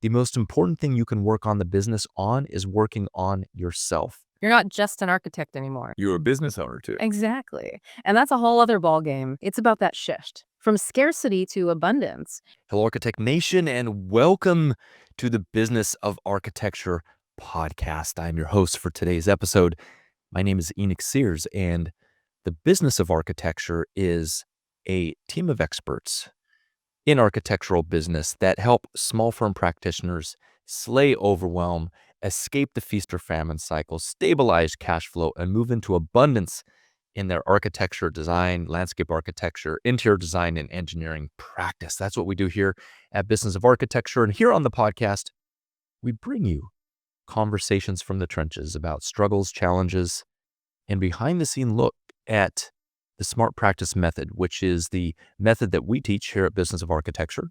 the most important thing you can work on the business on is working on yourself. You're not just an architect anymore. You're a business owner too. Exactly. And that's a whole other ballgame. It's about that shift from scarcity to abundance. Hello, Architect Nation, and welcome to the Business of Architecture podcast. I'm your host for today's episode. My name is Enoch Sears, and the Business of Architecture is a team of experts in architectural business that help small firm practitioners slay overwhelm, escape the feast or famine cycle, stabilize cash flow, and move into abundance in their architecture, design, landscape architecture, interior design, and engineering practice. That's what we do here at Business of Architecture. And here on the podcast, we bring you conversations from the trenches about struggles, challenges, and behind the scene look at the SMART practice method, which is the method that we teach here at Business of Architecture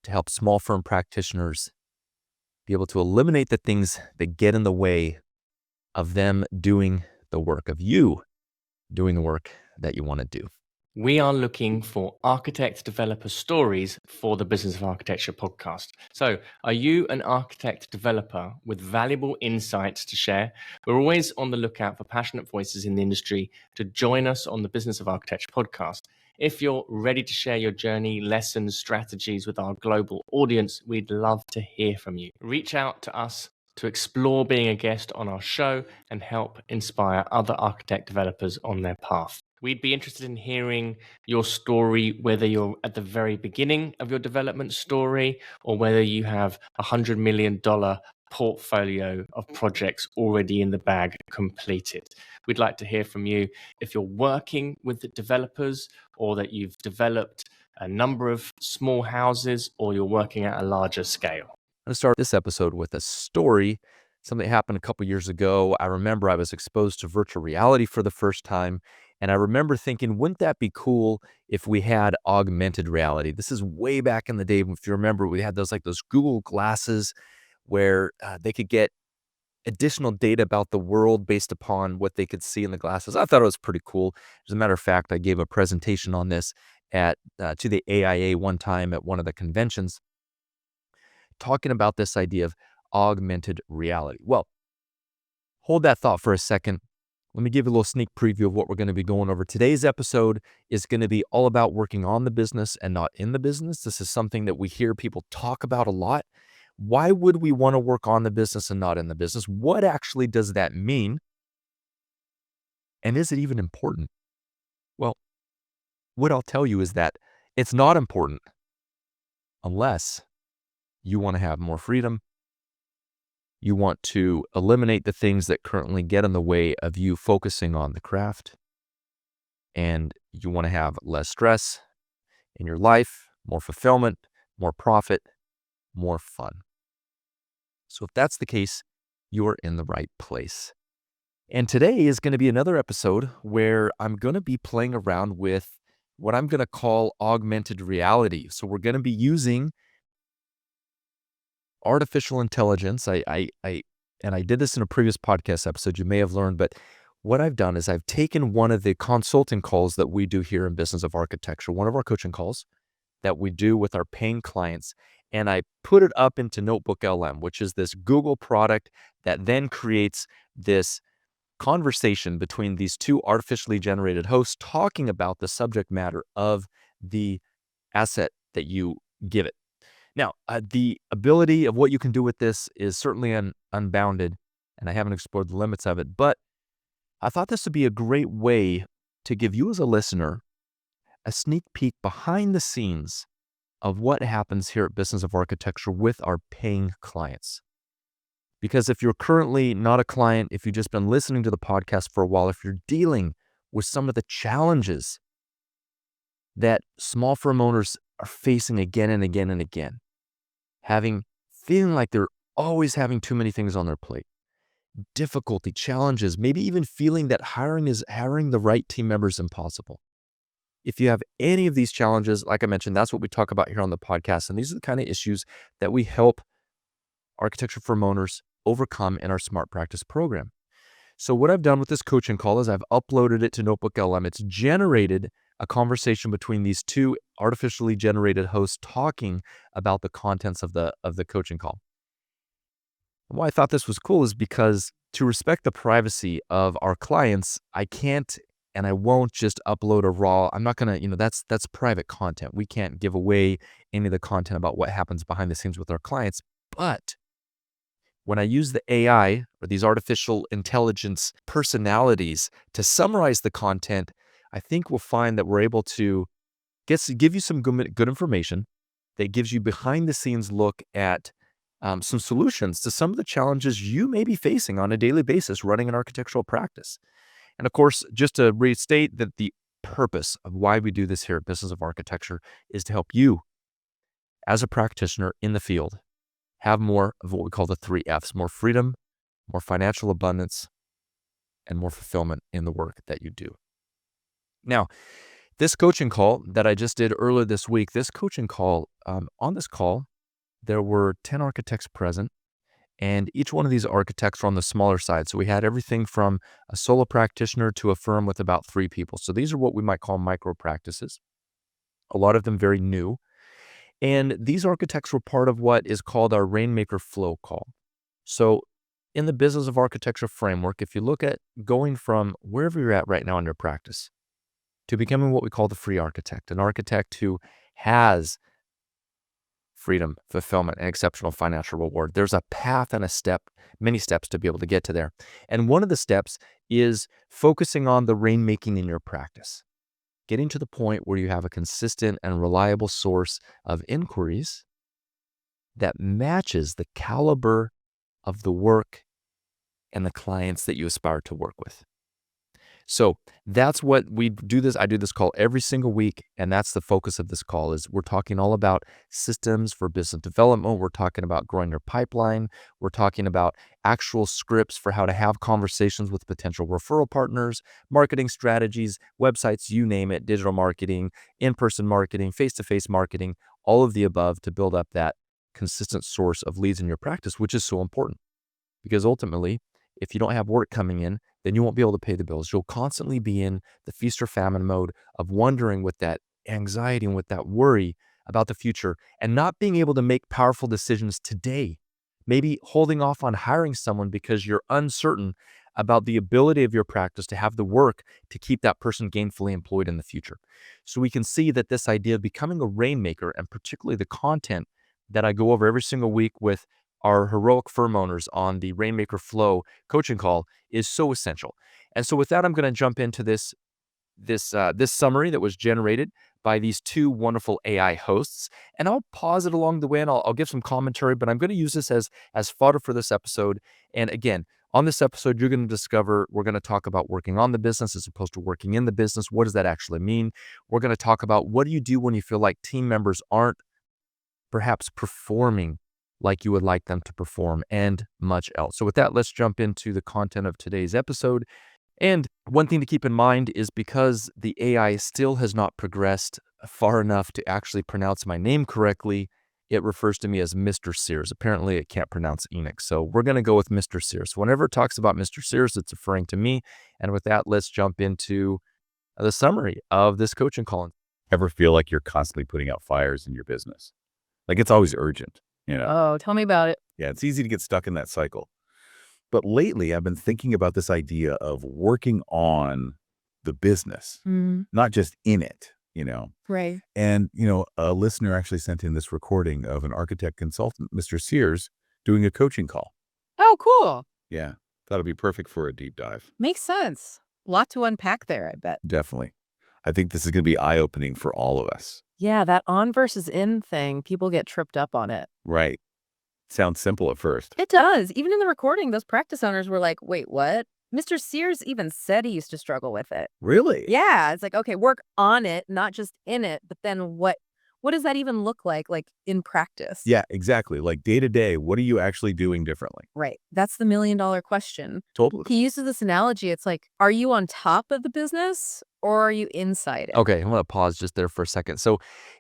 to help small firm practitioners be able to eliminate the things that get in the way of them doing the work, of you doing the work that you want to do. We are looking for architect developer stories for the Business of Architecture podcast. So, are you an architect developer with valuable insights to share? We're always on the lookout for passionate voices in the industry to join us on the Business of Architecture podcast. If you're ready to share your journey, lessons, strategies with our global audience, we'd love to hear from you. Reach out to us to explore being a guest on our show and help inspire other architect developers on their path. We'd be interested in hearing your story, whether you're at the very beginning of your development story or whether you have a $100 million portfolio of projects already in the bag completed. We'd like to hear from you if you're working with the developers or that you've developed a number of small houses or you're working at a larger scale. I'm going to start this episode with a story. Something happened a couple years ago. I remember I was exposed to virtual reality for the first time. And I remember thinking, wouldn't that be cool if we had augmented reality? This is way back in the day. If you remember, we had those Google glasses where they could get additional data about the world based upon what they could see in the glasses. I thought it was pretty cool. As a matter of fact, I gave a presentation on this to the AIA one time at one of the conventions, talking about this idea of augmented reality. Well, hold that thought for a second. Let me give you a little sneak preview of what we're going to be going over. Today's episode is going to be all about working on the business and not in the business. This is something that we hear people talk about a lot. Why would we want to work on the business and not in the business? What actually does that mean? And is it even important? Well, what I'll tell you is that it's not important unless you want to have more freedom. You want to eliminate the things that currently get in the way of you focusing on the craft. And you want to have less stress in your life, more fulfillment, more profit, more fun. So if that's the case, you are in the right place. And today is going to be another episode where I'm going to be playing around with what I'm going to call augmented reality. So we're going to be using artificial intelligence. I did this in a previous podcast episode, you may have learned, but what I've done is I've taken one of the consulting calls that we do here in Business of Architecture, one of our coaching calls that we do with our paying clients, and I put it up into Notebook LM, which is this Google product that then creates this conversation between these two artificially generated hosts talking about the subject matter of the asset that you give it. Now, the ability of what you can do with this is certainly unbounded, and I haven't explored the limits of it, but I thought this would be a great way to give you as a listener a sneak peek behind the scenes of what happens here at Business of Architecture with our paying clients. Because if you're currently not a client, if you've just been listening to the podcast for a while, if you're dealing with some of the challenges that small firm owners are facing again and again and again, feeling like they're always having too many things on their plate, difficulty, challenges, maybe even feeling that hiring the right team members impossible. If you have any of these challenges, like I mentioned, that's what we talk about here on the podcast. And these are the kind of issues that we help architecture firm owners overcome in our Smart Practice program. So what I've done with this coaching call is I've uploaded it to Notebook LM. It's generated a conversation between these two artificially generated hosts talking about the contents of the coaching call. And why I thought this was cool is because to respect the privacy of our clients, I can't and I won't just upload a raw. I'm not gonna, that's private content. We can't give away any of the content about what happens behind the scenes with our clients. But when I use the AI or these artificial intelligence personalities to summarize the content, I think we'll find that we're able to give you some good information that gives you behind the scenes look at some solutions to some of the challenges you may be facing on a daily basis running an architectural practice. And of course, just to restate that the purpose of why we do this here at Business of Architecture is to help you as a practitioner in the field have more of what we call the 3 Fs: more freedom, more financial abundance, and more fulfillment in the work that you do. Now, this coaching call that I just did earlier this week, on this call, there were 10 architects present, and each one of these architects were on the smaller side. So we had everything from a solo practitioner to a firm with about 3 people. So these are what we might call micro practices, a lot of them very new. And these architects were part of what is called our Rainmaker flow call. So in the Business of Architecture framework, if you look at going from wherever you're at right now in your practice to becoming what we call the free architect, an architect who has freedom, fulfillment, and exceptional financial reward, there's a path and many steps to be able to get to there. And one of the steps is focusing on the rainmaking in your practice, getting to the point where you have a consistent and reliable source of inquiries that matches the caliber of the work and the clients that you aspire to work with. So that's what we do this. I do this call every single week. And that's the focus of this call is we're talking all about systems for business development. We're talking about growing your pipeline. We're talking about actual scripts for how to have conversations with potential referral partners, marketing strategies, websites, you name it, digital marketing, in-person marketing, face-to-face marketing, all of the above to build up that consistent source of leads in your practice, which is so important. Because ultimately, if you don't have work coming in, then you won't be able to pay the bills. You'll constantly be in the feast or famine mode of wondering with that anxiety and with that worry about the future and not being able to make powerful decisions today. Maybe holding off on hiring someone because you're uncertain about the ability of your practice to have the work to keep that person gainfully employed in the future. So we can see that this idea of becoming a rainmaker, and particularly the content that I go over every single week with our heroic firm owners on the Rainmaker Flow coaching call, is so essential. And so with that, I'm going to jump into this summary that was generated by these 2 wonderful AI hosts. And I'll pause it along the way and I'll give some commentary, but I'm going to use this as fodder for this episode. And again, on this episode, you're going to discover, we're going to talk about working on the business as opposed to working in the business. What does that actually mean? We're going to talk about what do you do when you feel like team members aren't perhaps performing like you would like them to perform, and much else. So with that, let's jump into the content of today's episode. And one thing to keep in mind is because the AI still has not progressed far enough to actually pronounce my name correctly, it refers to me as Mr. Sears. Apparently, it can't pronounce Enoch. So we're going to go with Mr. Sears. So whenever it talks about Mr. Sears, it's referring to me. And with that, let's jump into the summary of this coaching call. Ever feel like you're constantly putting out fires in your business? Like it's always urgent, Oh, tell me about it. Yeah, it's easy to get stuck in that cycle. But lately, I've been thinking about this idea of working on the business, not just in it, Right. And, a listener actually sent in this recording of an architect consultant, Mr. Sears, doing a coaching call. Oh, cool. Yeah, that'll be perfect for a deep dive. Makes sense. Lot to unpack there, I bet. Definitely. I think this is going to be eye-opening for all of us. Yeah, that on versus in thing, people get tripped up on it. Right. Sounds simple at first. It does. Even in the recording, those practice owners were like, wait, what? Mr. Sears even said he used to struggle with it. Really? Yeah, it's like, okay, work on it, not just in it, but then what does that even look like in practice? Yeah, exactly. Like day to day, what are you actually doing differently? Right. That's the $1,000,000 question. Totally. He uses this analogy. It's like, are you on top of the business or are you inside it? Okay, I'm going to pause just there for a second. So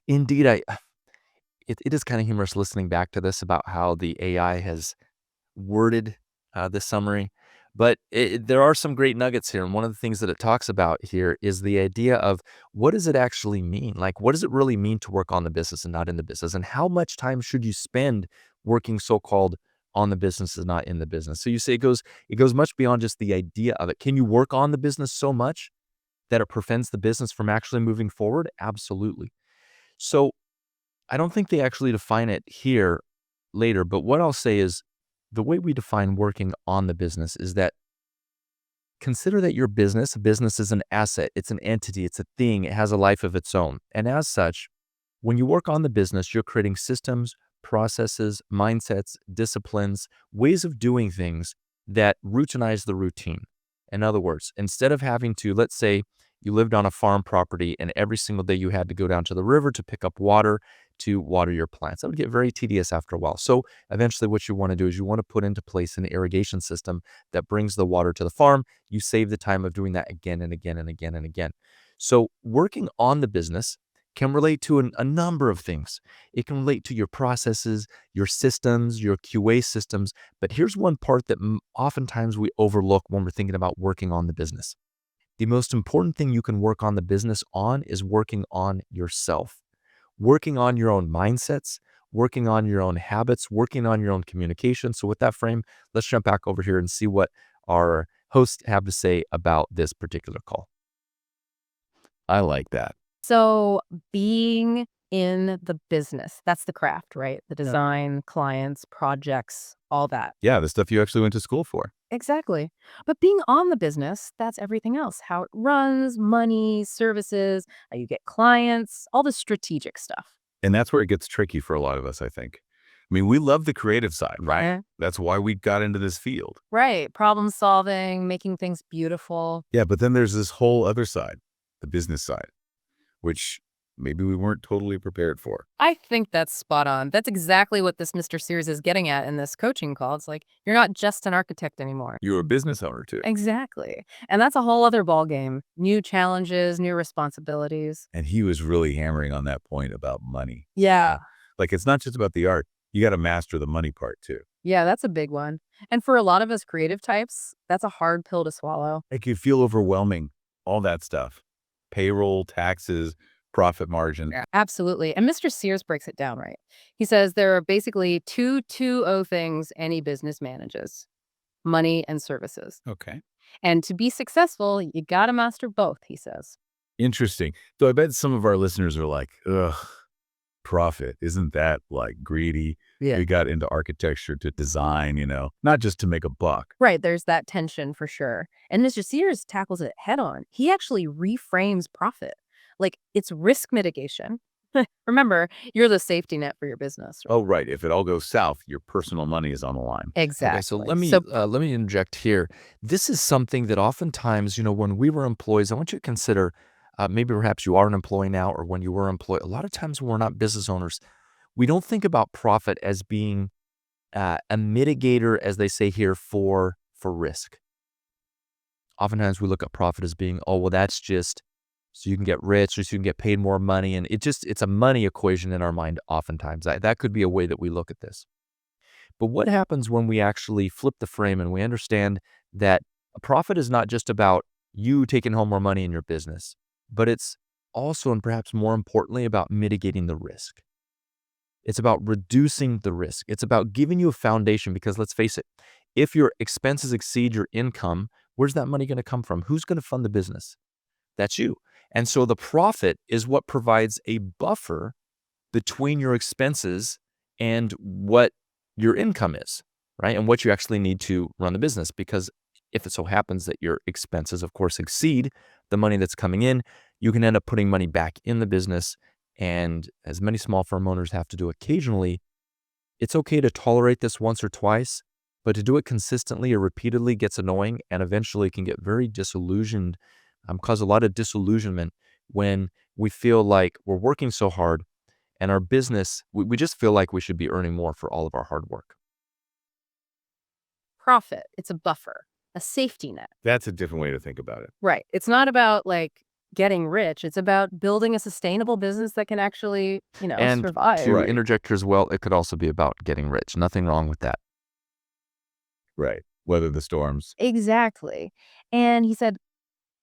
indeed, it is kind of humorous listening back to this about how the AI has worded this summary. But there are some great nuggets here. And one of the things that it talks about here is the idea of what does it actually mean? Like, what does it really mean to work on the business and not in the business? And how much time should you spend working so-called on the business is not in the business. So you say it goes much beyond just the idea of it. Can you work on the business so much that it prevents the business from actually moving forward? Absolutely. So I don't think they actually define it here later, but what I'll say is the way we define working on the business is that consider that your business, a business is an asset, it's an entity, it's a thing, it has a life of its own. And as such, when you work on the business, you're creating systems, processes, mindsets, disciplines, ways of doing things that routinize the routine. In other words, instead of having to, let's say you lived on a farm property and every single day you had to go down to the river to pick up water to water your plants. That would get very tedious after a while. So eventually what you want to do is you want to put into place an irrigation system that brings the water to the farm. You save the time of doing that again and again and again and again. So working on the business can relate to a number of things. It can relate to your processes, your systems, your QA systems. But here's one part that oftentimes we overlook when we're thinking about working on the business. The most important thing you can work on the business on is working on yourself, working on your own mindsets, working on your own habits, working on your own communication. So with that frame, let's jump back over here and see what our hosts have to say about this particular call. I like that. So being in the business, that's the craft, right? The design, clients, projects, all that. Yeah, the stuff you actually went to school for. Exactly. But being on the business, that's everything else. How it runs, money, services, how you get clients, all the strategic stuff. And that's where it gets tricky for a lot of us, I think. I mean, we love the creative side, right? Yeah. That's why we got into this field. Right. Problem solving, making things beautiful. Yeah, but then there's this whole other side, the business side, which maybe we weren't totally prepared for. I think that's spot on. That's exactly what this Mr. Sears is getting at in this coaching call. It's like, you're not just an architect anymore. You're a business owner too. Exactly. And that's a whole other ballgame. New challenges, new responsibilities. And he was really hammering on that point about money. Yeah. Like, it's not just about the art. You got to master the money part too. Yeah, that's a big one. And for a lot of us creative types, that's a hard pill to swallow. It can feel overwhelming, all that stuff. Payroll, taxes, profit margin. Yeah, absolutely. And Mr. Sears breaks it down right. He says there are basically two 2-0 things any business manages: money and services. Okay. And to be successful, you got to master both, he says. Interesting. So I bet some of our listeners are like, ugh, profit. Isn't that like greedy? Yeah. We got into architecture to design, not just to make a buck. Right. There's that tension for sure. And Mr. Sears tackles it head on. He actually reframes profit. Like, it's risk mitigation. Remember, you're the safety net for your business. Right? Oh, right. If it all goes south, your personal money is on the line. Exactly. Okay, so let me interject here. This is something that oftentimes, when we were employees, I want you to consider, maybe perhaps you are an employee now, or when you were employed. A lot of times when we're not business owners, we don't think about profit as being a mitigator, as they say here, for risk. Oftentimes we look at profit as being, oh, well, that's just so you can get rich or so you can get paid more money. And it's a money equation in our mind oftentimes. That could be a way that we look at this. But what happens when we actually flip the frame and we understand that a profit is not just about you taking home more money in your business, but it's also, and perhaps more importantly, about mitigating the risk. It's about reducing the risk. It's about giving you a foundation, because let's face it, if your expenses exceed your income, where's that money going to come from? Who's going to fund the business? That's you. And so the profit is what provides a buffer between your expenses and what your income is, right? And what you actually need to run the business. Because if it so happens that your expenses, of course, exceed the money that's coming in, you can end up putting money back in the business. And as many small firm owners have to do occasionally, it's okay to tolerate this once or twice, but to do it consistently or repeatedly gets annoying, and eventually can get very disillusioned, cause a lot of disillusionment when we feel like we're working so hard and our business, we just feel like we should be earning more for all of our hard work. Profit, it's a buffer, a safety net. That's a different way to think about it. Right. It's not about getting rich. It's about building a sustainable business that can actually, And survive. to Right. interject here as well, it could also be about getting rich. Nothing wrong with that. Right. Weather the storms. Exactly. And he said,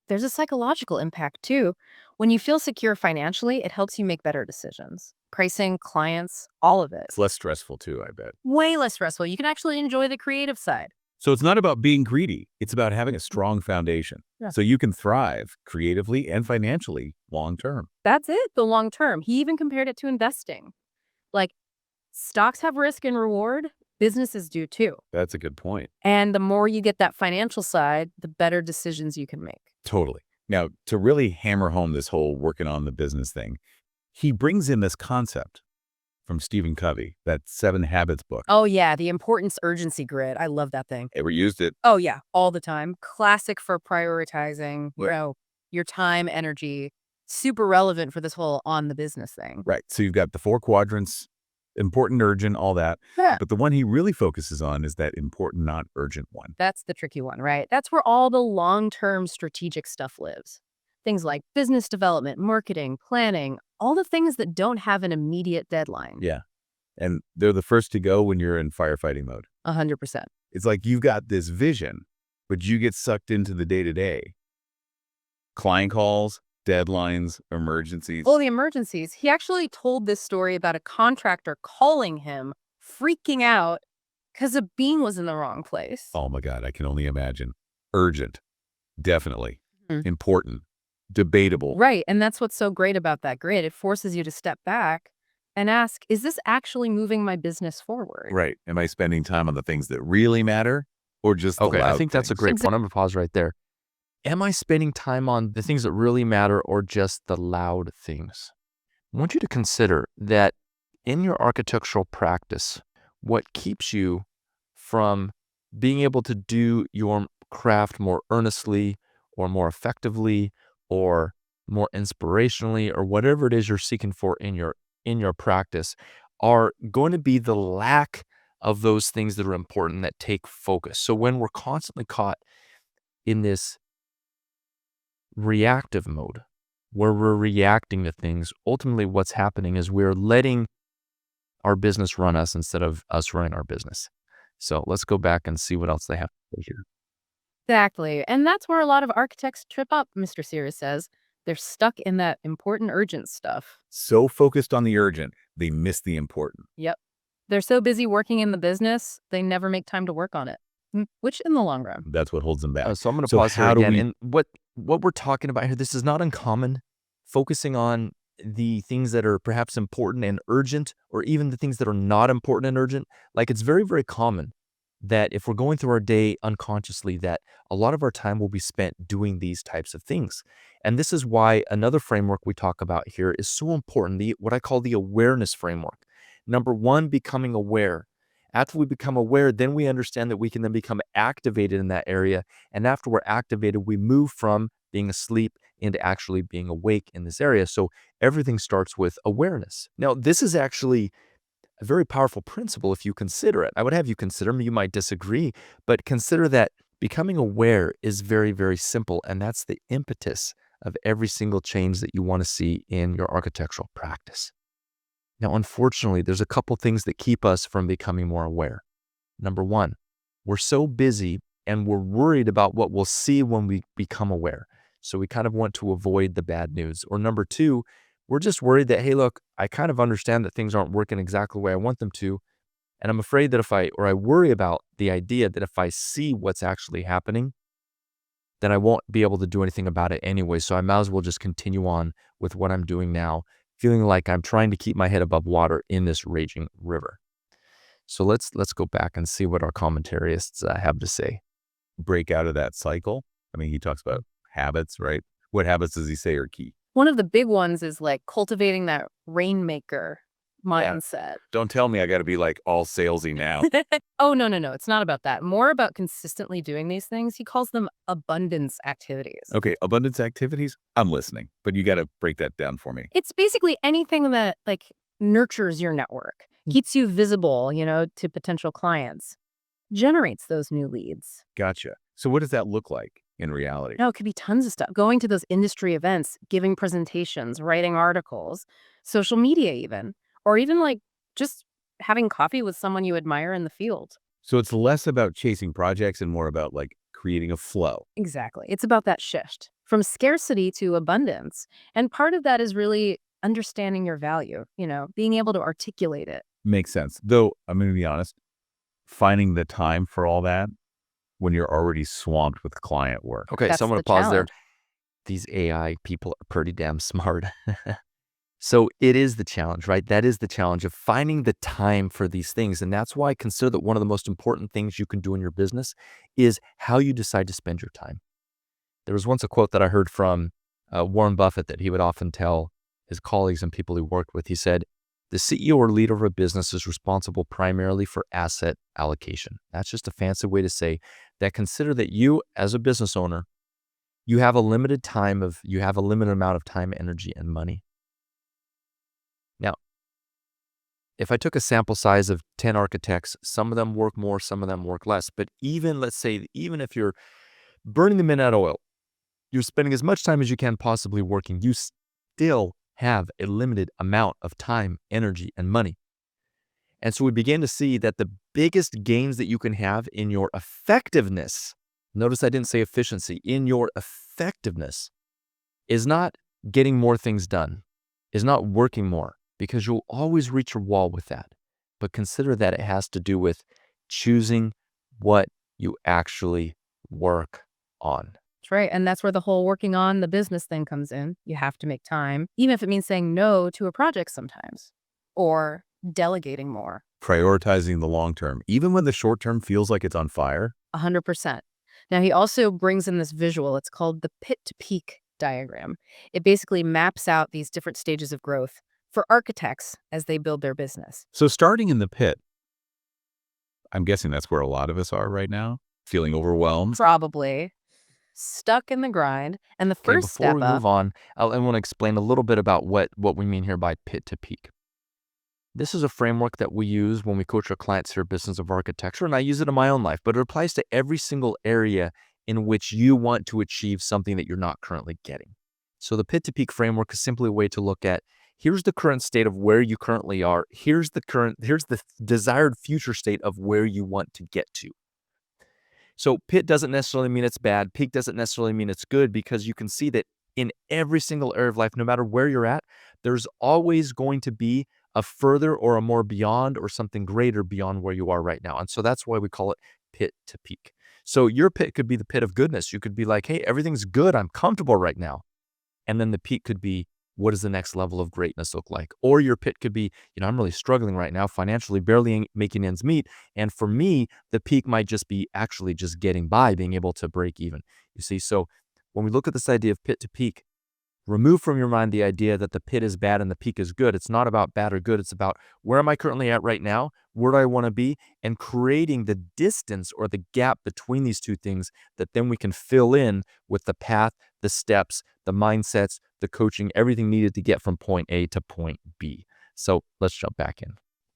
there's a psychological impact too. When you feel secure financially, it helps you make better decisions. pricing, clients, all of it. It's less stressful too, I bet. Way less stressful. You can actually enjoy the creative side. So it's not about being greedy. It's about having a strong foundation. Yeah. So you can thrive creatively and financially long term. That's it, the long term. He even compared it to investing. Like, stocks have risk and reward, businesses do too. That's a good point. And the more you get that financial side, the better decisions you can make. Totally. Now, to really hammer home this whole working on the business thing, he brings in this concept from Stephen Covey, that 7 Habits book. Oh, yeah, the importance urgency grid. I love that thing. Ever used it? Oh, yeah, all the time. Classic for prioritizing, your time, energy. Super relevant for this whole on the business thing. Right. So you've got the 4 quadrants, important, urgent, all that. Yeah. But the one he really focuses on is that important, not urgent one. That's the tricky one, right? That's where all the long-term strategic stuff lives. Things like business development, marketing, planning, all the things that don't have an immediate deadline. Yeah. And they're the first to go when you're in firefighting mode. 100%. It's like you've got this vision, but you get sucked into the day-to-day. Client calls, deadlines, emergencies. Well, the emergencies. He actually told this story about a contractor calling him, freaking out because a beam was in the wrong place. Oh my God, I can only imagine. Urgent. Definitely. Mhm. Important. Debatable. Right. And that's what's so great about that grid. It forces you to step back and ask, is this actually moving my business forward? Right. Am I spending time on the things that really matter or just the Okay, I loud think that's a things? great point. I'm going to pause right there. Am I spending time on the things that really matter or just the loud things? I want you to consider that in your architectural practice, what keeps you from being able to do your craft more earnestly or more effectively or more inspirationally or whatever it is you're seeking for in your practice are going to be the lack of those things that are important that take focus. So when we're constantly caught in this reactive mode where we're reacting to things, ultimately what's happening is we're letting our business run us instead of us running our business. So let's go back and see what else they have to say here. Exactly. And that's where a lot of architects trip up, Mr. Sears says. They're stuck in that important, urgent stuff. So focused on the urgent, they miss the important. Yep. They're so busy working in the business, they never make time to work on it, which in the long run. That's what holds them back. So I'm going to So pause here how do again. we- And what we're talking about here, this is not uncommon. Focusing on the things that are perhaps important and urgent, or even the things that are not important and urgent. Like, it's very, very common that if we're going through our day unconsciously, that a lot of our time will be spent doing these types of things. And this is why another framework we talk about here is so important, what I call the awareness framework. Number one, becoming aware. After we become aware, then we understand that we can then become activated in that area. And after we're activated, we move from being asleep into actually being awake in this area. So everything starts with awareness. Now, this is actually a very powerful principle if you consider it. I would have you consider, you might disagree, but consider that becoming aware is very, very simple. And that's the impetus of every single change that you want to see in your architectural practice. Now, unfortunately, there's a couple things that keep us from becoming more aware. Number one, we're so busy and we're worried about what we'll see when we become aware. So we kind of want to avoid the bad news. Or number two, we're just worried that, hey, look, I kind of understand that things aren't working exactly the way I want them to. And I'm afraid that I worry about the idea that if I see what's actually happening, then I won't be able to do anything about it anyway. So I might as well just continue on with what I'm doing now, feeling like I'm trying to keep my head above water in this raging river. So let's go back and see what our commentarists have to say. Break out of that cycle. I mean, he talks about habits, right? What habits does he say are key? One of the big ones is like cultivating that Rainmaker mindset. Don't tell me I got to be like all salesy now. Oh, no. It's not about that. More about consistently doing these things. He calls them abundance activities. Okay, abundance activities. I'm listening, but you got to break that down for me. It's basically anything that like nurtures your network, keeps you visible, to potential clients, generates those new leads. Gotcha. So what does that look like in reality? No, it could be tons of stuff. Going to those industry events, giving presentations, writing articles, social media even, or even like just having coffee with someone you admire in the field. So it's less about chasing projects and more about like creating a flow. Exactly. It's about that shift from scarcity to abundance. And part of that is really understanding your value, being able to articulate it. Makes sense. Though, I'm going to be honest, finding the time for all that when you're already swamped with client work. Okay, so That's I'm going the to pause there. challenge. These AI people are pretty damn smart. So it is the challenge, right? That is the challenge of finding the time for these things. And that's why I consider that one of the most important things you can do in your business is how you decide to spend your time. There was once a quote that I heard from Warren Buffett that he would often tell his colleagues and people he worked with. He said, the CEO or leader of a business is responsible primarily for asset allocation. That's just a fancy way to say that consider that you as a business owner, you have a limited amount of time, energy, and money. Now, if I took a sample size of 10 architects, some of them work more, some of them work less. But let's say, even if you're burning the midnight oil, you're spending as much time as you can possibly working, you still have a limited amount of time, energy, and money. And so we begin to see that the biggest gains that you can have in your effectiveness, notice I didn't say efficiency, in your effectiveness is not getting more things done, is not working more, because you'll always reach your wall with that. But consider that it has to do with choosing what you actually work on. That's right. And that's where the whole working on the business thing comes in. You have to make time, even if it means saying no to a project sometimes or delegating more. Prioritizing the long term, even when the short term feels like it's on fire. 100%. Now, he also brings in this visual. It's called the pit to peak diagram. It basically maps out these different stages of growth for architects as they build their business. So starting in the pit, I'm guessing that's where a lot of us are right now, feeling overwhelmed. Probably stuck in the grind. And the Okay, first before step we up, move on, I want to explain a little bit about what we mean here by pit to peak. This is a framework that we use when we coach our clients here at Business of Architecture, and I use it in my own life, but it applies to every single area in which you want to achieve something that you're not currently getting. So the pit to peak framework is simply a way to look at, here's the current state of where you currently are, here's the desired future state of where you want to get to. So pit doesn't necessarily mean it's bad, peak doesn't necessarily mean it's good, because you can see that in every single area of life, no matter where you're at, there's always going to be a further or a more beyond or something greater beyond where you are right now. And so that's why we call it pit to peak. So your pit could be the pit of goodness. You could be like, hey, everything's good. I'm comfortable right now. And then the peak could be, what does the next level of greatness look like? Or your pit could be, I'm really struggling right now, financially, barely making ends meet. And for me, the peak might just be actually just getting by, being able to break even. You see, so when we look at this idea of pit to peak, remove from your mind the idea that the pit is bad and the peak is good. It's not about bad or good. It's about, where am I currently at right now? Where do I want to be? And creating the distance or the gap between these two things that then we can fill in with the path, the steps, the mindsets, the coaching, everything needed to get from point A to point B. So let's jump back in.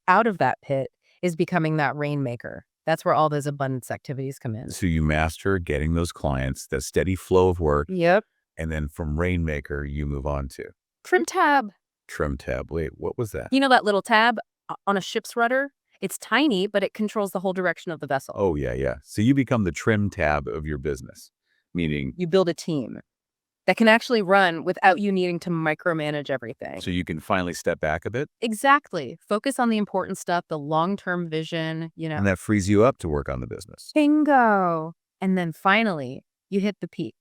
out of that pit is becoming that rainmaker. That's where all those abundance activities come in. So you master getting those clients, the steady flow of work. Yep. And then from Rainmaker, you move on to Trim tab. Trim tab. Wait, what was that? You know that little tab on a ship's rudder? It's tiny, but it controls the whole direction of the vessel. Oh, yeah. So you become the trim tab of your business, meaning You build a team that can actually run without you needing to micromanage everything. so you can finally step back a bit, Exactly. Focus on the important stuff, the long-term vision, and that frees you up to work on the business. Bingo. And then finally, you hit the peak,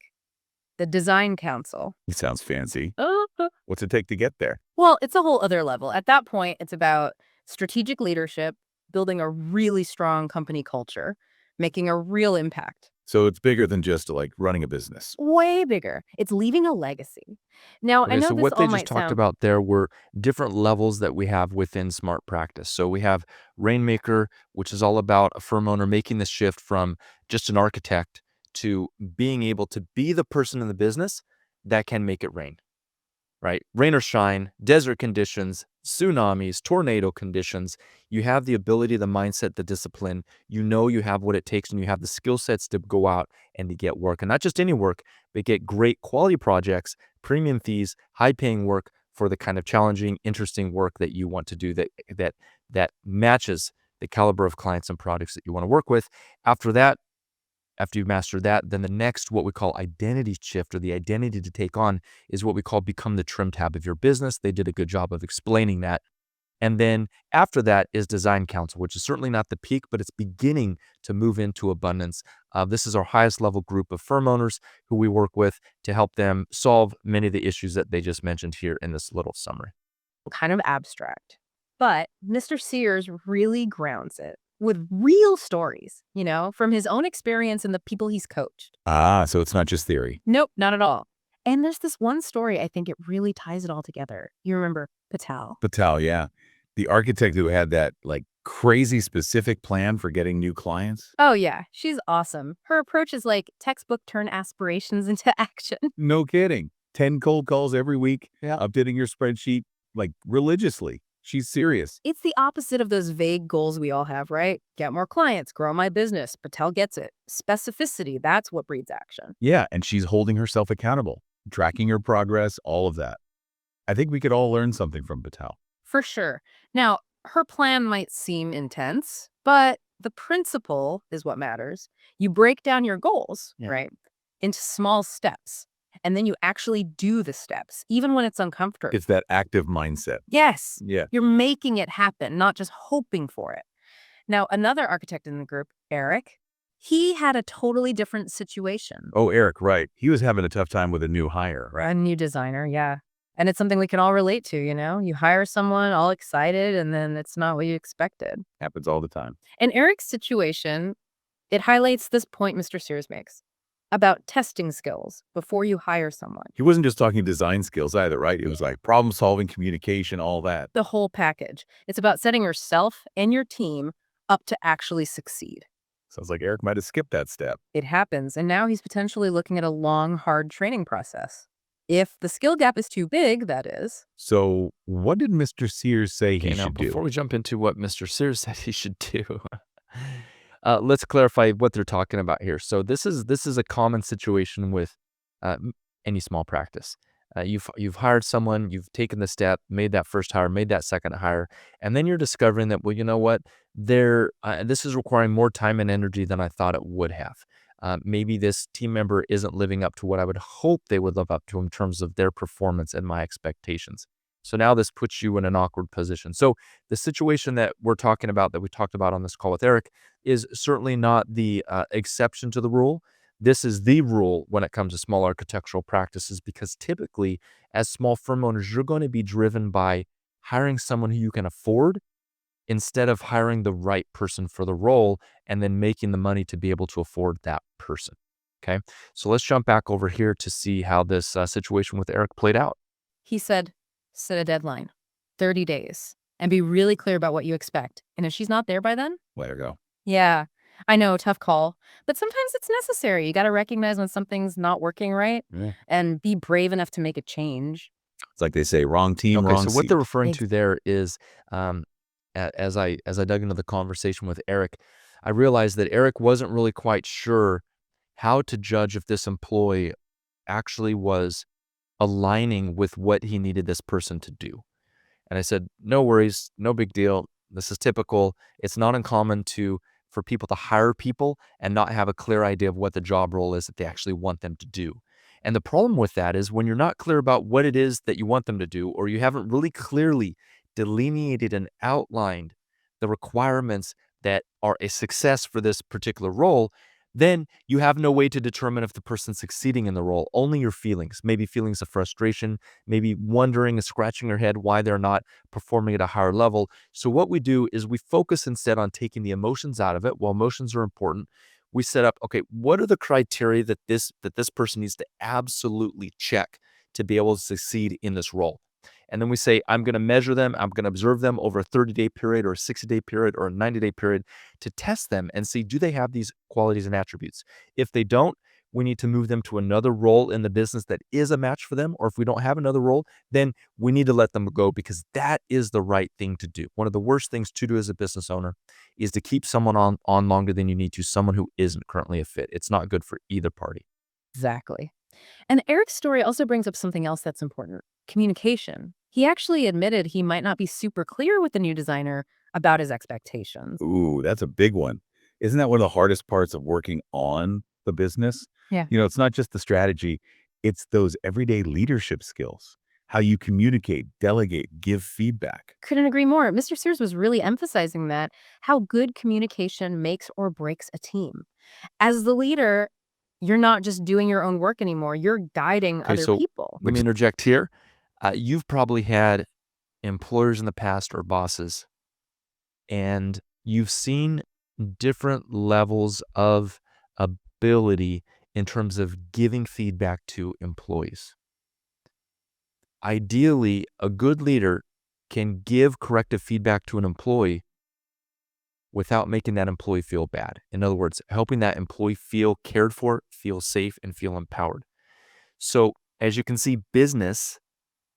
the design council. It sounds fancy. Uh, What's it take to get there? Well, it's a whole other level. At that point, it's about strategic leadership, building a really strong company culture, making a real impact. So it's bigger than just like running a business. Way bigger. It's leaving a legacy. Now, I Okay, know so this what all they might just talked sound about there were different levels that we have within smart practice. So we have Rainmaker, which is all about a firm owner making the shift from just an architect to being able to be the person in the business that can make it rain, right? Rain or shine, desert conditions, tsunamis, tornado conditions. You have the ability, the mindset, the discipline. You have what it takes, and you have the skill sets to go out and to get work. And not just any work, but get great quality projects, premium fees, high-paying work for the kind of challenging, interesting work that you want to do that matches the caliber of clients and products that you want to work with. After that, After you master that, then the next, what we call identity shift, or the identity to take on, is what we call become the trim tab of your business. They did a good job of explaining that. And then after that is design council, which is certainly not the peak, but it's beginning to move into abundance. This is our highest level group of firm owners who we work with to help them solve many of the issues that they just mentioned here in this little summary. Kind of abstract. But Mr. Sears really grounds it with real stories, from his own experience and the people he's coached. So it's not just theory. Nope, not at all. And there's this one story, I think it really ties it all together. You remember Patel? Patel, yeah. The architect who had that crazy specific plan for getting new clients. Oh, yeah. She's awesome. Her approach is like textbook turn aspirations into action. No kidding. 10 cold calls every week, updating your spreadsheet religiously. She's serious. It's the opposite of those vague goals we all have, right? Get more clients, grow my business. Patel gets it. Specificity, that's what breeds action. Yeah, and she's holding herself accountable, tracking her progress, all of that. I think we could all learn something from Patel. For sure. Now, her plan might seem intense, but the principle is what matters. You break down your goals, right, into small steps, and then you actually do the steps, even when it's uncomfortable. It's that active mindset. Yes. Yeah. You're making it happen, not just hoping for it. Now, another architect in the group, Eric, he had a totally different situation. Oh, Eric, right. He was having a tough time with a new hire, right? A new designer, yeah. And it's something we can all relate to, You hire someone all excited, and then it's not what you expected. Happens all the time. In Eric's situation, it highlights this point Mr. Sears makes about testing skills before you hire someone. He wasn't just talking design skills either, right? It was like problem solving, communication, all that. The whole package. It's about setting yourself and your team up to actually succeed. Sounds like Eric might have skipped that step. It happens, and now he's potentially looking at a long, hard training process. If the skill gap is too big, that is. So what did Mr. Sears say he should do? Before we jump into what Mr. Sears said he should do, let's clarify what they're talking about here. So this is a common situation with any small practice. You've hired someone, you've taken the step, made that first hire, made that second hire, and then you're discovering that, well, you know what, this is requiring more time and energy than I thought it would have. Maybe this team member isn't living up to what I would hope they would live up to in terms of their performance and my expectations. So now this puts you in an awkward position. So the situation that we're talking about, that we talked about on this call with Eric, is certainly not the exception to the rule. This is the rule when it comes to small architectural practices, because typically as small firm owners, you're going to be driven by hiring someone who you can afford instead of hiring the right person for the role and then making the money to be able to afford that person. Okay, so let's jump back over here to see how this situation with Eric played out. He said, set a deadline, 30 days, and be really clear about what you expect. And if she's not there by then? Let her go. Yeah, I know, tough call. But sometimes it's necessary. You got to recognize when something's not working right and be brave enough to make a change. It's like they say, wrong team, Okay, wrong so what seat. they're referring to there is, as I dug into the conversation with Eric, I realized that Eric wasn't really quite sure how to judge if this employee actually was aligning with what he needed this person to do. And I said, no worries, no big deal. This is typical. It's not uncommon for people to hire people and not have a clear idea of what the job role is that they actually want them to do. And the problem with that is when you're not clear about what it is that you want them to do, or you haven't really clearly delineated and outlined the requirements that are a success for this particular role, then you have no way to determine if the person's succeeding in the role. Only your feelings, maybe feelings of frustration, maybe wondering and scratching your head why they're not performing at a higher level. So what we do is we focus instead on taking the emotions out of it. While emotions are important, we set up, okay, what are the criteria that this person needs to absolutely check to be able to succeed in this role? And then we say, I'm going to measure them. I'm going to observe them over a 30-day period or a 60-day period or a 90-day period to test them and see, do they have these qualities and attributes? If they don't, we need to move them to another role in the business that is a match for them. Or if we don't have another role, then we need to let them go, because that is the right thing to do. One of the worst things to do as a business owner is to keep someone on longer than you need to, someone who isn't currently a fit. It's not good for either party. Exactly. And Eric's story also brings up something else that's important: communication. He actually admitted he might not be super clear with the new designer about his expectations. Ooh, that's a big one. Isn't that one of the hardest parts of working on the business? Yeah. It's not just the strategy, it's those everyday leadership skills, how you communicate, delegate, give feedback. Couldn't agree more. Mr. Sears was really emphasizing that how good communication makes or breaks a team. As the leader, you're not just doing your own work anymore, you're guiding Okay, other so people. let me interject here. You've probably had employers in the past or bosses, and you've seen different levels of ability in terms of giving feedback to employees. Ideally, a good leader can give corrective feedback to an employee without making that employee feel bad. In other words, helping that employee feel cared for, feel safe, and feel empowered. So, as you can see, business,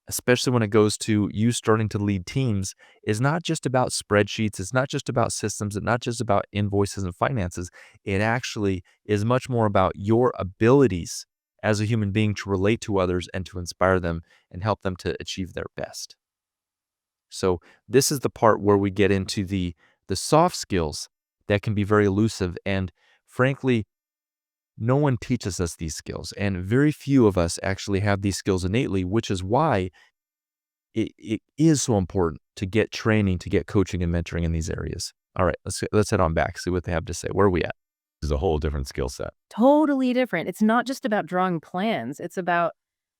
especially when it goes to you starting to lead teams, is not just about spreadsheets. It's not just about systems. It's not just about invoices and finances. It actually is much more about your abilities as a human being to relate to others and to inspire them and help them to achieve their best. So this is the part where we get into the soft skills that can be very elusive. And frankly, no one teaches us these skills. And very few of us actually have these skills innately, which is why it is so important to get training, to get coaching and mentoring in these areas. All right, let's head on back, see what they have to say. Where are we at? This is a whole different skill set. Totally different. It's not just about drawing plans. It's about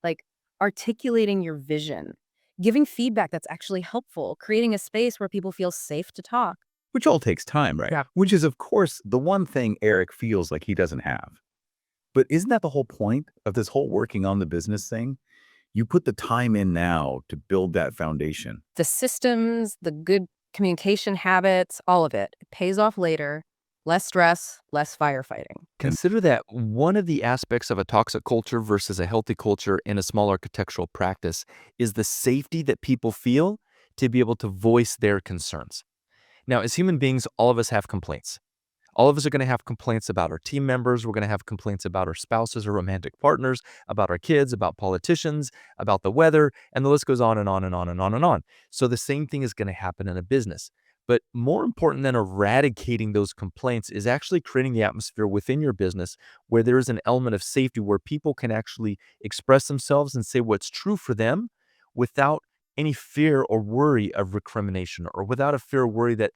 like articulating your vision, giving feedback that's actually helpful, creating a space where people feel safe to talk. Which all takes time, right? Yeah. Which is, of course, the one thing Eric feels like he doesn't have. But isn't that the whole point of this whole working on the business thing? You put the time in now to build that foundation. The systems, the good communication habits, all of it. It pays off later. Less stress, less firefighting. Consider that one of the aspects of a toxic culture versus a healthy culture in a small architectural practice is the safety that people feel to be able to voice their concerns. Now, as human beings, all of us have complaints. All of us are going to have complaints about our team members. We're going to have complaints about our spouses or romantic partners, about our kids, about politicians, about the weather, and the list goes on and on and on and on and on. So the same thing is going to happen in a business. But more important than eradicating those complaints is actually creating the atmosphere within your business where there is an element of safety where people can actually express themselves and say what's true for them without any fear or worry of recrimination or without a fear or worry that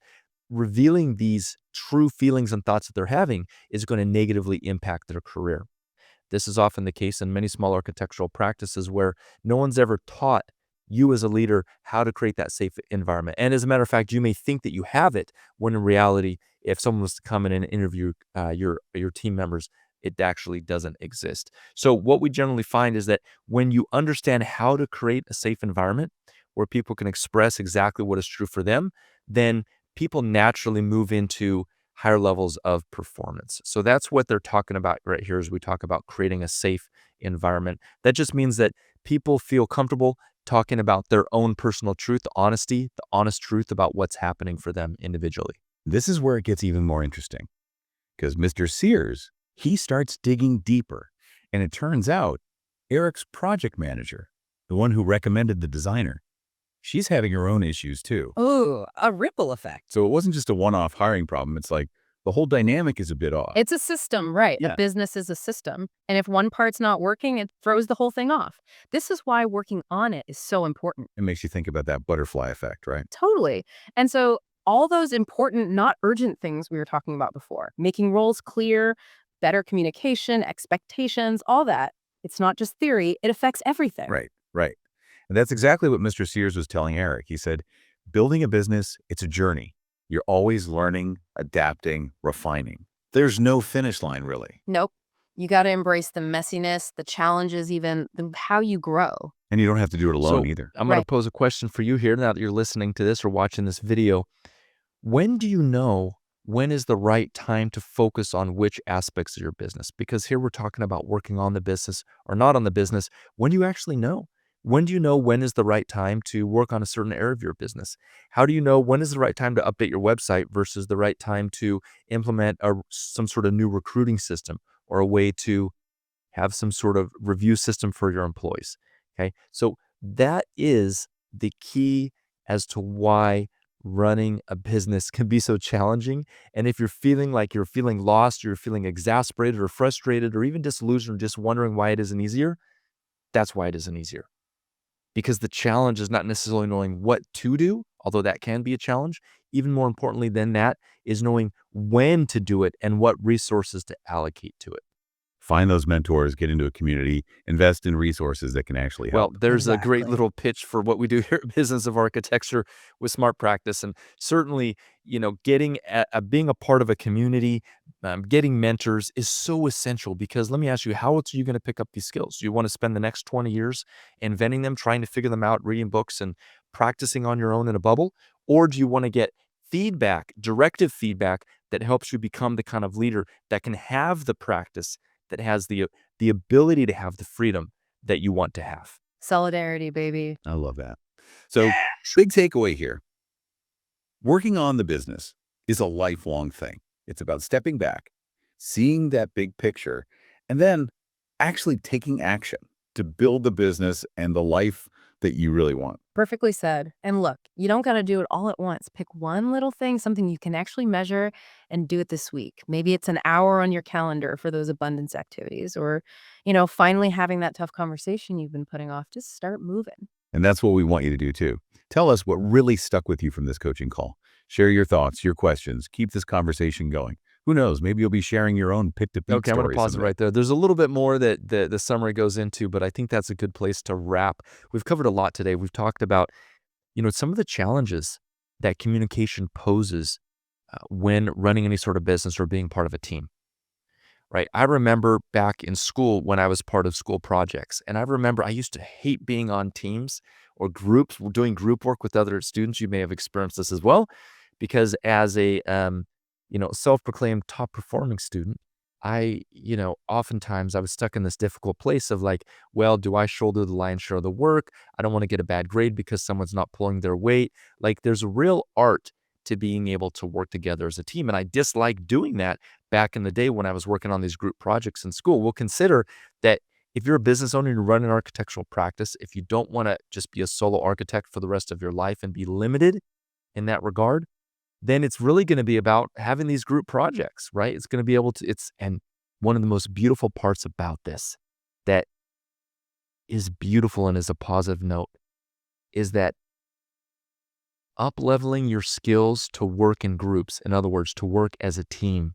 revealing these true feelings and thoughts that they're having is going to negatively impact their career. This is often the case in many small architectural practices where no one's ever taught you as a leader how to create that safe environment. And as a matter of fact, you may think that you have it when in reality, if someone was to come in and interview your team members, it actually doesn't exist. So what we generally find is that when you understand how to create a safe environment where people can express exactly what is true for them, then people naturally move into higher levels of performance. So that's what they're talking about right here as we talk about creating a safe environment. That just means that people feel comfortable talking about their own personal truth, honesty, the honest truth about what's happening for them individually. This is where it gets even more interesting because Mr. Sears, he starts digging deeper. And it turns out Eric's project manager, the one who recommended the designer, she's having her own issues too. Ooh, a ripple effect. So it wasn't just a one-off hiring problem. It's like the whole dynamic is a bit off. It's a system, right? Yeah. A business is a system. And if one part's not working, it throws the whole thing off. This is why working on it is so important. It makes you think about that butterfly effect, right? Totally. And so all those important, not urgent things we were talking about before, making roles clear, better communication, expectations, all that. It's not just theory. It affects everything. Right, right. And that's exactly what Mr. Sears was telling Eric. He said, building a business, it's a journey. You're always learning, adapting, refining. There's no finish line, really. Nope. You got to embrace the messiness, the challenges, even how you grow. And you don't have to do it alone either. I'm going Right. to pose a question for you here now that you're listening to this or watching this video. When do you know when is the right time to focus on which aspects of your business? Because here we're talking about working on the business or not on the business. When do you actually know? When do you know when is the right time to work on a certain area of your business? How do you know when is the right time to update your website versus the right time to implement some sort of new recruiting system or a way to have some sort of review system for your employees? Okay, so that is the key as to why running a business can be so challenging. And if you're feeling like you're feeling lost, you're feeling exasperated or frustrated or even disillusioned, or just wondering why it isn't easier, that's why it isn't easier. Because the challenge is not necessarily knowing what to do, although that can be a challenge. Even more importantly than that is knowing when to do it and what resources to allocate to it. Find those mentors, get into a community, invest in resources that can actually Well, help. there's a great Exactly. little pitch for what we do here at Business of Architecture with Smart Practice. And certainly, getting being a part of a community, getting mentors is so essential, because let me ask you, how else are you going to pick up these skills? Do you want to spend the next 20 years inventing them, trying to figure them out, reading books and practicing on your own in a bubble? Or do you want to get feedback, directive feedback that helps you become the kind of leader that can have the practice, that has the ability to have the freedom that you want to have? Solidarity, baby. I love that. So, big takeaway here. Working on the business is a lifelong thing. It's about stepping back, seeing that big picture, and then actually taking action to build the business and the life that you really want. Perfectly said. And look, you don't got to do it all at once. Pick one little thing, something you can actually measure, and do it this week. Maybe it's an hour on your calendar for those abundance activities, or, finally having that tough conversation you've been putting off. Just start moving. And that's what we want you to do too. Tell us what really stuck with you from this coaching call. Share your thoughts, your questions. Keep this conversation going. Who knows? Maybe you'll be sharing your own pick to beat Okay, I'm going to story pause it someday. right there. There's a little bit more that the summary goes into, but I think that's a good place to wrap. We've covered a lot today. We've talked about, some of the challenges that communication poses when running any sort of business or being part of a team, right? I remember back in school when I was part of school projects, and I remember I used to hate being on teams or groups, doing group work with other students. You may have experienced this as well, because as a self-proclaimed top performing student, oftentimes I was stuck in this difficult place of like, well, do I shoulder the lion's share of the work? I don't want to get a bad grade because someone's not pulling their weight. Like, there's a real art to being able to work together as a team. And I disliked doing that back in the day when I was working on these group projects in school. Well, consider that if you're a business owner and you run an architectural practice, if you don't want to just be a solo architect for the rest of your life and be limited in that regard, then it's really going to be about having these group projects, right? It's going to be able to, and one of the most beautiful parts about this that is beautiful and is a positive note is that up-leveling your skills to work in groups, in other words, to work as a team,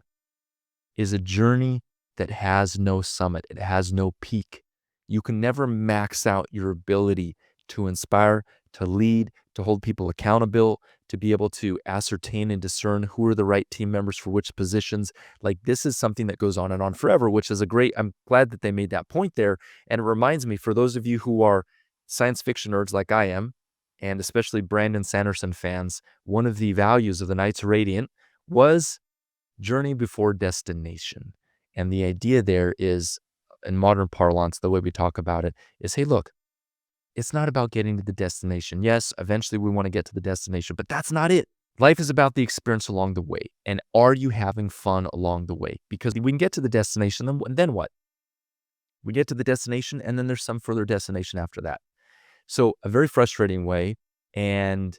is a journey that has no summit. It has no peak. You can never max out your ability to inspire, to lead, to hold people accountable, to be able to ascertain and discern who are the right team members for which positions. Like, this is something that goes on and on forever, which is I'm glad that they made that point there. And it reminds me, for those of you who are science fiction nerds like I am, and especially Brandon Sanderson fans, one of the values of the Knights Radiant was journey before destination. And the idea there is, in modern parlance, the way we talk about it is, hey, look, it's not about getting to the destination. Yes, eventually we want to get to the destination, but that's not it. Life is about the experience along the way. And are you having fun along the way? Because we can get to the destination, then what? We get to the destination, and then there's some further destination after that. So a very frustrating way and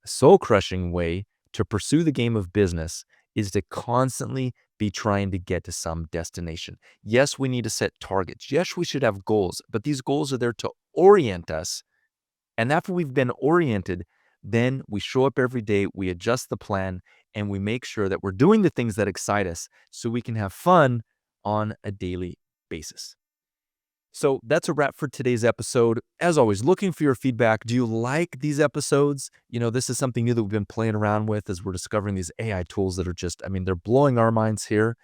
soul-crushing way to pursue the game of business is to constantly be trying to get to some destination. Yes, we need to set targets. Yes, we should have goals, but these goals are there to orient us. And after we've been oriented, then we show up every day, we adjust the plan, and we make sure that we're doing the things that excite us so we can have fun on a daily basis. So that's a wrap for today's episode. As always, looking for your feedback. Do you like these episodes? This is something new that we've been playing around with as we're discovering these AI tools that are just, they're blowing our minds here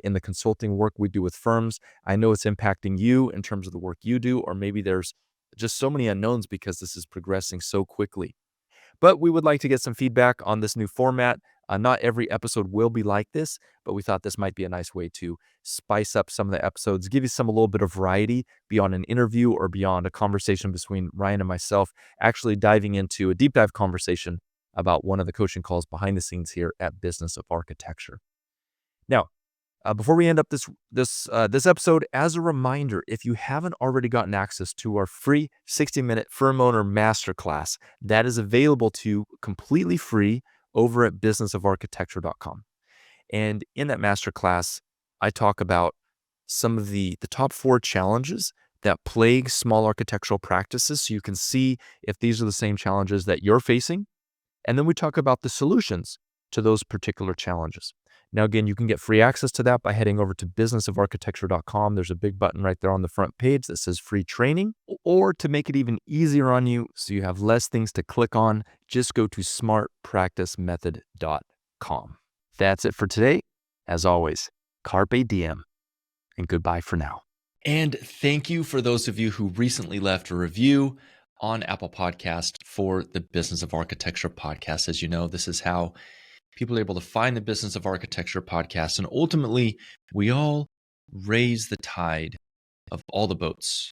in the consulting work we do with firms. I know it's impacting you in terms of the work you do, or maybe there's just so many unknowns because this is progressing so quickly. But we would like to get some feedback on this new format. Not every episode will be like this, but we thought this might be a nice way to spice up some of the episodes, give you a little bit of variety beyond an interview or beyond a conversation between Ryan and myself, actually diving into a deep dive conversation about one of the coaching calls behind the scenes here at Business of Architecture. Now, before we end up this episode, as a reminder, if you haven't already gotten access to our free 60-minute Firm Owner Masterclass, that is available to you completely free over at businessofarchitecture.com. And in that masterclass, I talk about some of the top 4 challenges that plague small architectural practices, so you can see if these are the same challenges that you're facing. And then we talk about the solutions to those particular challenges. Now, again, you can get free access to that by heading over to businessofarchitecture.com. There's a big button right there on the front page that says free training. Or to make it even easier on you so you have less things to click on, just go to smartpracticemethod.com. That's it for today. As always, carpe diem, and goodbye for now. And thank you for those of you who recently left a review on Apple Podcast for the Business of Architecture podcast. As you know, this is how people are able to find the Business of Architecture podcast. And ultimately, we all raise the tide of all the boats.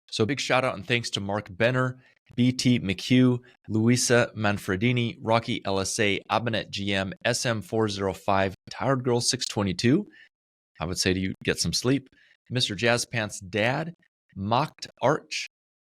So a big shout out and thanks to Mark Benner, BT McHugh, Luisa Manfredini, Rocky LSA, Abinet GM, SM405, Tired Girl 622. I would say to you, get some sleep. Mr. Jazzpants Dad, Mocked Arch,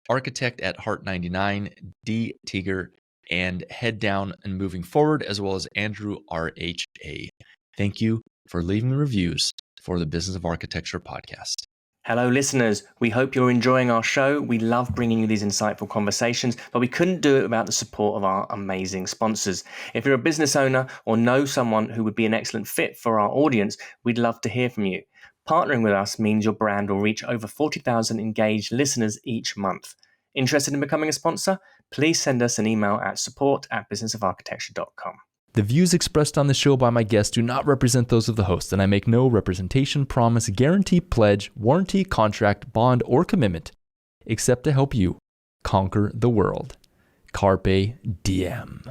Architect at Heart 99, D Tiger, and Head Down and Moving Forward, as well as Andrew RHA. Thank you for leaving reviews for the Business of Architecture podcast. Hello, listeners. We hope you're enjoying our show. We love bringing you these insightful conversations, but we couldn't do it without the support of our amazing sponsors. If you're a business owner or know someone who would be an excellent fit for our audience, we'd love to hear from you. Partnering with us means your brand will reach over 40,000 engaged listeners each month. Interested in becoming a sponsor? Please send us an email at support@businessofarchitecture.com. The views expressed on the show by my guests do not represent those of the host, and I make no representation, promise, guarantee, pledge, warranty, contract, bond, or commitment, except to help you conquer the world. Carpe diem.